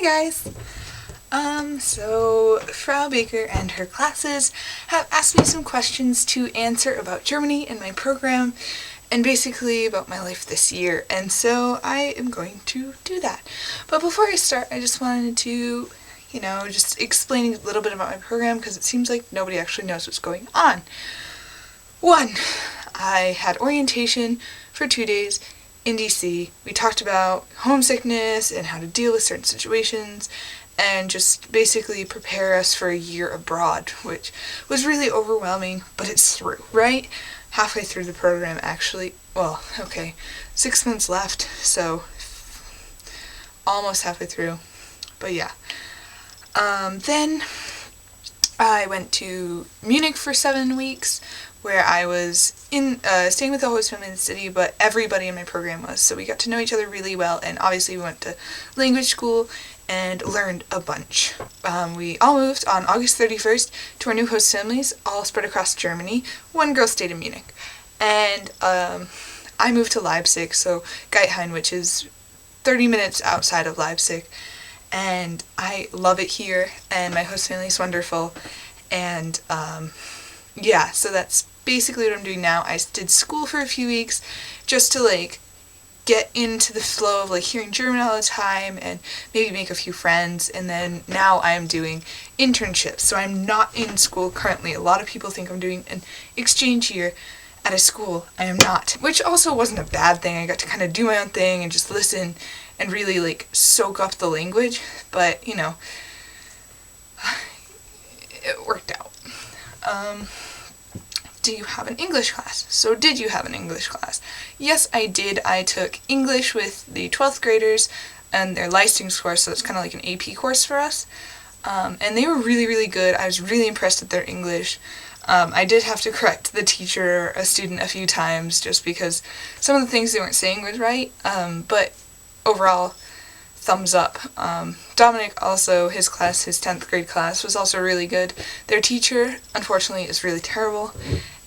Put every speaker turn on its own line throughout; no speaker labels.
guys! So Frau Baker and her classes have asked me some questions to answer about Germany and my program and basically about my life this year, and so I am going to do that. But before I start, I just wanted to, just explain a little bit about my program because it seems like nobody actually knows what's going on. 1. I had orientation for 2 days in DC. We talked about homesickness and how to deal with certain situations and just basically prepare us for a year abroad, which was really overwhelming, but it's through, right? Halfway through the program, actually. Well, okay, 6 months left, so almost halfway through, but yeah. Then I went to Munich for 7 weeks, where I was staying with the host family in the city, but everybody in my program was, so we got to know each other really well, and obviously we went to language school and learned a bunch. We all moved on August 31st to our new host families, all spread across Germany. 1 girl stayed in Munich. And I moved to Leipzig, so Geithain, which is 30 minutes outside of Leipzig. And I love it here, and my host family is wonderful. And yeah, so that's basically what I'm doing now. I did school for a few weeks just to get into the flow of hearing German all the time and maybe make a few friends, and then now I'm doing internships. So I'm not in school currently. A lot of people think I'm doing an exchange year at a school. I am not, which also wasn't a bad thing. I got to kind of do my own thing and just listen and really soak up the language, but it worked out. Do you have an English class? So did you have an English class? Yes, I did. I took English with the 12th graders and their licensing course, so it's kind of like an AP course for us. And they were really, really good. I was really impressed with their English. I did have to correct the teacher, a student, a few times just because some of the things they weren't saying was right, but overall, thumbs up. Dominic also, his class, his 10th grade class, was also really good. Their teacher, unfortunately, is really terrible,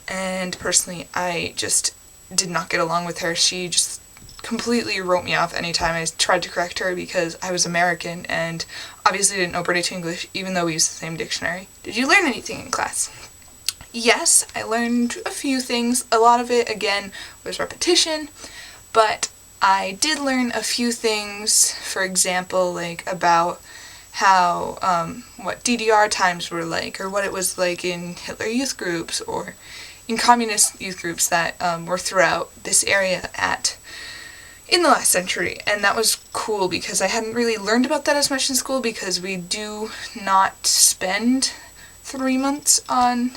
and personally, I just did not get along with her. She just completely wrote me off anytime I tried to correct her because I was American and obviously didn't know British English, even though we used the same dictionary. Did you learn anything in class? Yes, I learned a few things. A lot of it, again, was repetition, but I did learn a few things, for example, about how, what DDR times were like, or what it was like in Hitler youth groups, or in communist youth groups that were throughout this area in the last century. And that was cool because I hadn't really learned about that as much in school because we do not spend 3 months on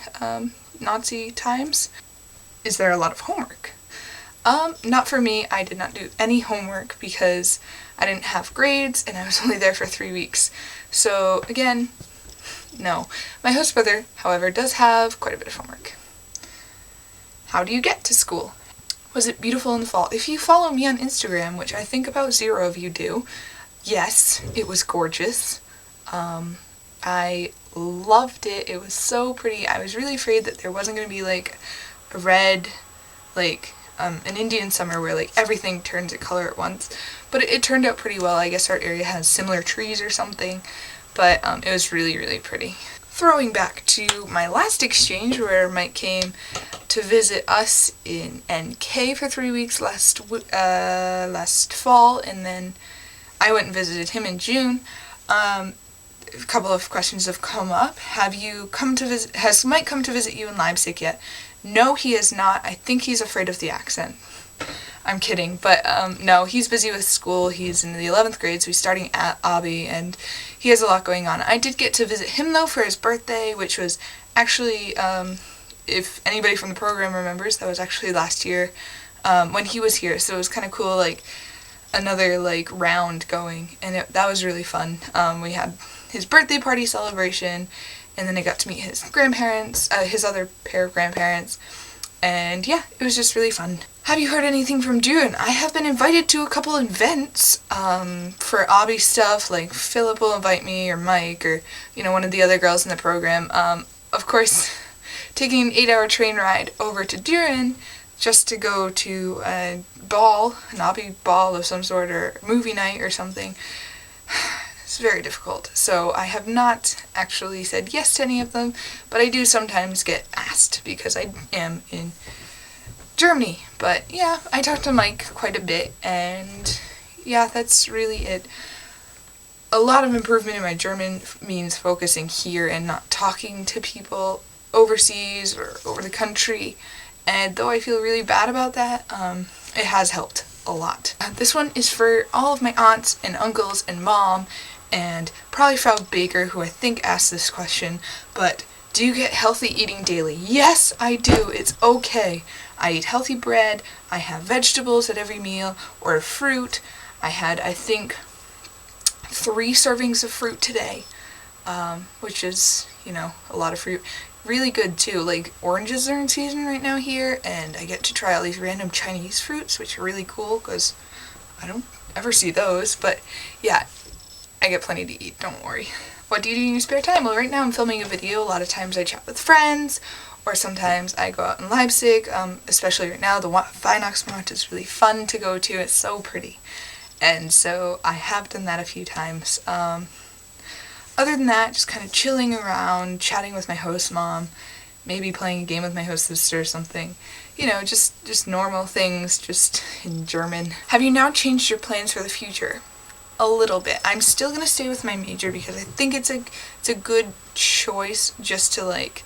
Nazi times. Is there a lot of homework? Not for me. I did not do any homework because I didn't have grades and I was only there for 3 weeks. So again, no. My host brother, however, does have quite a bit of homework. How do you get to school? Was it beautiful in the fall? If you follow me on Instagram, which I think about 0 of you do, yes, it was gorgeous. I loved it. It was so pretty. I was really afraid that there wasn't going to be a red, an Indian summer where everything turns a color at once, but it turned out pretty well. I guess our area has similar trees or something, but it was really, really pretty. Throwing back to my last exchange where Mike came to visit us in NK for 3 weeks last fall, and then I went and visited him in June. A couple of questions have come up. Has Mike come to visit you in Leipzig yet? No, he is not. I think he's afraid of the accent. I'm kidding, but no, he's busy with school. He's in the 11th grade, so he's starting at Abi, and he has a lot going on. I did get to visit him, though, for his birthday, which was actually, if anybody from the program remembers, that was actually last year when he was here, so it was kind of cool, another, round going, and that was really fun. We had his birthday party celebration, and then I got to meet his grandparents, his other pair of grandparents, and yeah, it was just really fun. Have you heard anything from June? I have been invited to a couple events for Abi stuff, Philip will invite me, or Mike, or, one of the other girls in the program. Of course, taking an 8-hour train ride over to Düren just to go to a ball, an Abi ball of some sort, or movie night or something. It's It's very difficult. So I have not actually said yes to any of them, but I do sometimes get asked because I am in Germany. But yeah, I talk to Mike quite a bit, and yeah, that's really it. A lot of improvement in my German means focusing here and not talking to people overseas or over the country. And though I feel really bad about that, it has helped a lot. This one is for all of my aunts and uncles and mom and probably Frau Baker, who I think asked this question, but do you get healthy eating daily? Yes, I do. It's okay. I eat healthy bread, I have vegetables at every meal, or fruit. I had, I think, 3 servings of fruit today, which is, you know, a lot of fruit. Really good too. Like, oranges are in season right now here, and I get to try all these random Chinese fruits, which are really cool because I don't ever see those. But yeah, I get plenty to eat, don't worry. What do you do in your spare time? Well, right now I'm filming a video. A lot of times I chat with friends, or sometimes I go out in Leipzig, especially right now. The Weihnachtsmarkt is really fun to go to. It's so pretty. And so I have done that a few times. Other than that, just kind of chilling around, chatting with my host mom, maybe playing a game with my host sister or something. You know, just normal things, just in German. Have you now changed your plans for the future? A little bit. I'm still gonna stay with my major because I think it's a good choice just to like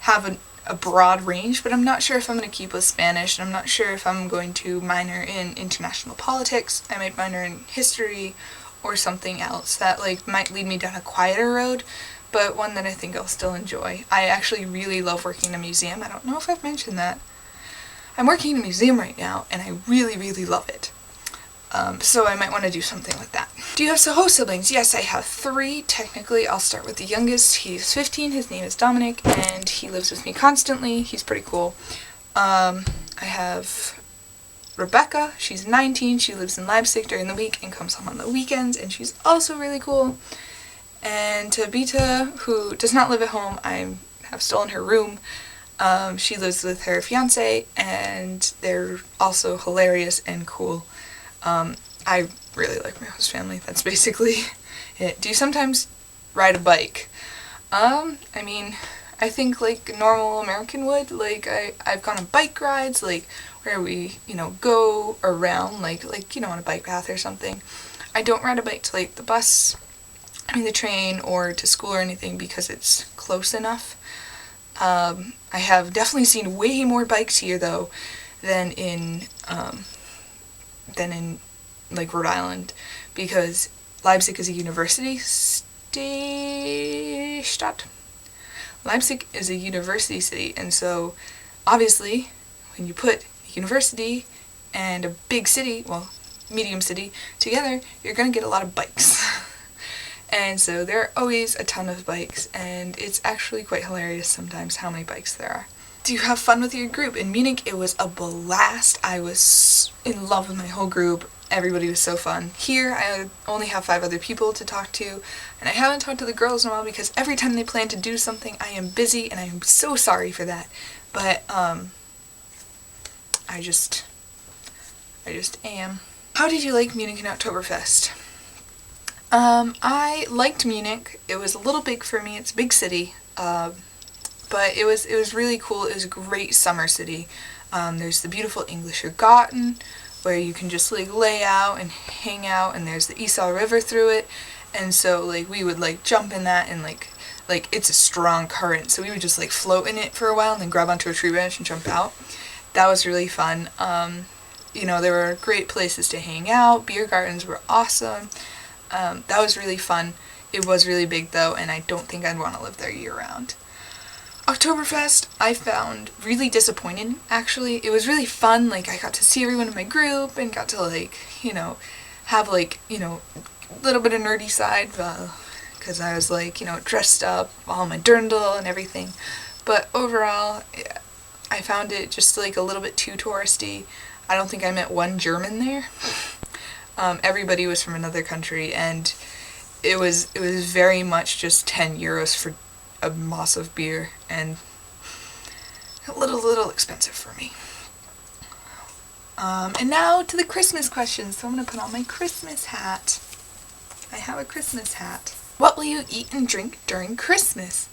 have a broad range, but I'm not sure if I'm going to keep with Spanish, and I'm not sure if I'm going to minor in international politics. I might minor in history or something else that like might lead me down a quieter road, but one that I think I'll still enjoy. I actually really love working in a museum. I don't know if I've mentioned that. I'm working in a museum right now, and I really, really love it. So I might want to do something with that. Do you have host siblings? Yes, I have 3. Technically, I'll start with the youngest. He's 15. His name is Dominic, and he lives with me constantly. He's pretty cool. I have Rebecca. She's 19. She lives in Leipzig during the week and comes home on the weekends, and she's also really cool. And Tabitha, who does not live at home, I have stolen her room. She lives with her fiance, and they're also hilarious and cool. I really like my host family. That's basically it. Do you sometimes ride a bike? I mean, I think like a normal American would. Like, I've gone on bike rides, like, where we, you know, go around, like, you know, on a bike path or something. I don't ride a bike to, like, the train, or to school or anything because it's close enough. I have definitely seen way more bikes here, though, than in like Rhode Island, because Leipzig is a university Stadt. Leipzig is a university city, and so obviously when you put a university and a big city, well, medium city, together, you're gonna get a lot of bikes. And so there are always a ton of bikes, and it's actually quite hilarious sometimes how many bikes there are. Do you have fun with your group? In Munich, it was a blast. I was in love with my whole group. Everybody was so fun. Here, I only have 5 other people to talk to, and I haven't talked to the girls in a while because every time they plan to do something, I am busy, and I am so sorry for that. But, I just am. How did you like Munich and Oktoberfest? I liked Munich. It was a little big for me. It's a big city. But it was really cool. It was a great summer city. There's the beautiful Englischer Garten, where you can just like lay out and hang out, and there's the Isar River through it, and so like we would like jump in that, and like it's a strong current, so we would just like float in it for a while and then grab onto a tree branch and jump out. That was really fun. You know, there were great places to hang out. Beer gardens were awesome. That was really fun. It was really big though, and I don't think I'd want to live there year round. Oktoberfest, I found really disappointing, actually. It was really fun, like, I got to see everyone in my group, and got to, like, you know, have, like, you know, a little bit of nerdy side, because I was, like, you know, dressed up, all my dirndl and everything. But overall, I found it just, like, a little bit too touristy. I don't think I met one German there. Everybody was from another country, and it was very much just 10 euros for a mass of beer, and a little expensive for me. And now to the Christmas questions. So I'm gonna put on my Christmas hat. I have a Christmas hat. What will you eat and drink during Christmas?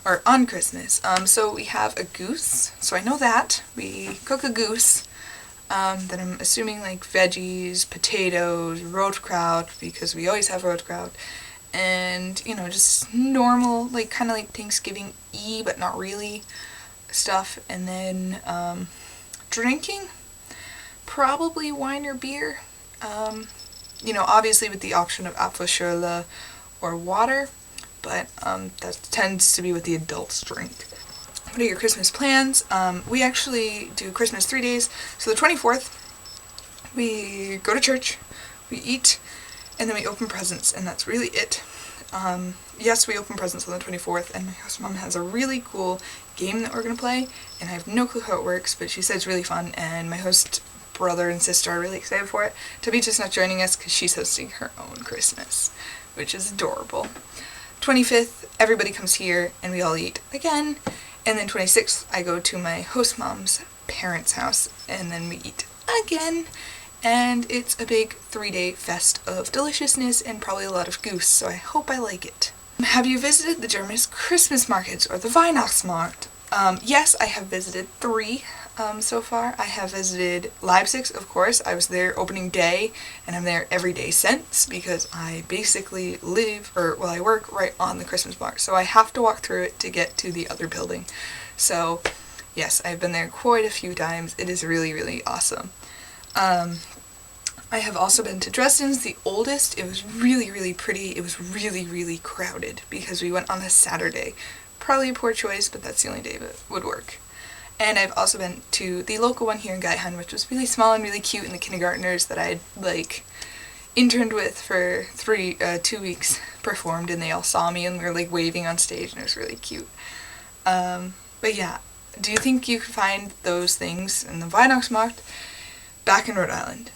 Or on Christmas? So we have a goose, so I know that. We cook a goose. Then I'm assuming like veggies, potatoes, rotkraut, because we always have rotkraut. And, you know, just normal, like kind of like Thanksgiving-y, but not really stuff. And then drinking, probably wine or beer. You know, obviously with the option of Apfelschorle or water, but that tends to be what the adults drink. What are your Christmas plans? We actually do Christmas 3 days. So the 24th, we go to church, we eat, and then we open presents, and that's really it. Yes, we open presents on the 24th, and my host mom has a really cool game that we're going to play, and I have no clue how it works, but she said it's really fun, and my host brother and sister are really excited for it. Tabitha's not joining us because she's hosting her own Christmas, which is adorable. 25th, everybody comes here, and we all eat again, and then 26th, I go to my host mom's parents' house, and then we eat again. And it's a big 3-day fest of deliciousness and probably a lot of goose, so I hope I like it. Have you visited the German Christmas markets or the Weihnachtsmarkt? Yes, I have visited 3 so far. I have visited Leipzig, of course. I was there opening day, and I'm there every day since because I basically I work right on the Christmas market, so I have to walk through it to get to the other building. So, yes, I've been there quite a few times. It is really, really awesome. I have also been to Dresden's, the oldest. It was really, really pretty. It was really, really crowded because we went on a Saturday. Probably a poor choice, but that's the only day that would work. And I've also been to the local one here in Geithain, which was really small and really cute, and the kindergartners that I'd, interned with for 2 weeks performed, and they all saw me and were, waving on stage, and it was really cute. But yeah, do you think you could find those things in the Weihnachtsmarkt back in Rhode Island?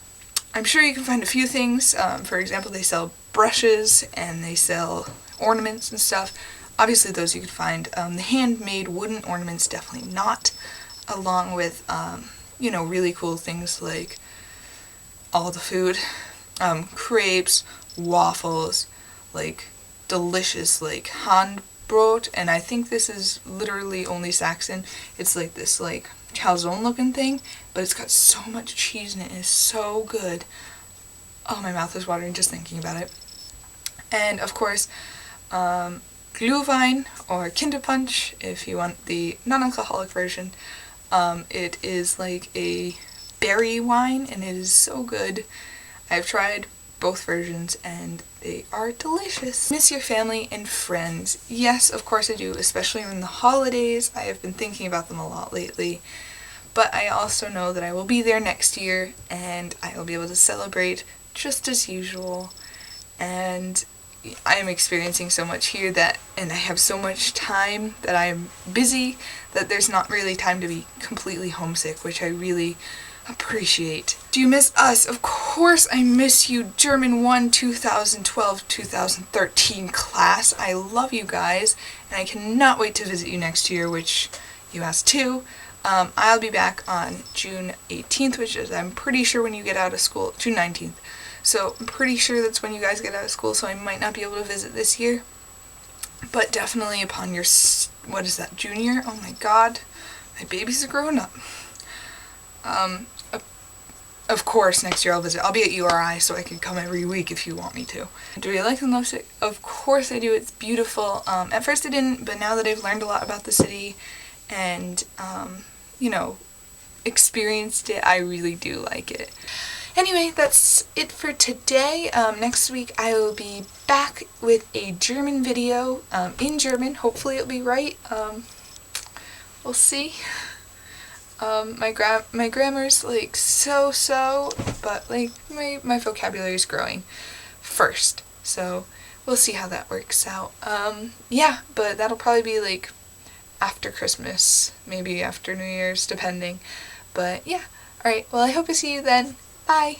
I'm sure you can find a few things. For example, they sell brushes and they sell ornaments and stuff. Obviously those you could find. The handmade wooden ornaments, definitely not. Along with, really cool things like all the food. Crepes, waffles, delicious, Handbrot. And I think this is literally only Saxon. It's this, calzone looking thing, but it's got so much cheese in it, and it's so good. Oh, my mouth is watering just thinking about it. And of course, Glühwein or Kinderpunsch, if you want the non-alcoholic version. It is a berry wine, and it is so good. I've tried both versions, and they are delicious. Miss your family and friends. Yes, of course I do, especially in the holidays. I have been thinking about them a lot lately. But I also know that I will be there next year, and I will be able to celebrate just as usual. And I am experiencing so much here and I have so much time that I am busy, that there's not really time to be completely homesick, which I really appreciate. Do you miss us? Of course I miss you, German 1 2012-2013 class. I love you guys, and I cannot wait to visit you next year, which you asked too. I'll be back on June 18th, which is, I'm pretty sure, when you get out of school. June 19th. So I'm pretty sure that's when you guys get out of school, so I might not be able to visit this year. But definitely upon your, junior? Oh my god. My babies are growing up. Of course, next year I'll visit. I'll be at URI, so I can come every week if you want me to. Do you like Leipzig? Of course I do. It's beautiful. At first I didn't, but now that I've learned a lot about the city and, experienced it, I really do like it. Anyway, that's it for today. Next week I will be back with a German video, in German. Hopefully it'll be right. We'll see. My grammar's so, but my vocabulary is growing first. So we'll see how that works out. Yeah, but that'll probably be after Christmas, maybe after New Year's, depending. But yeah, alright, well I hope to see you then. Bye!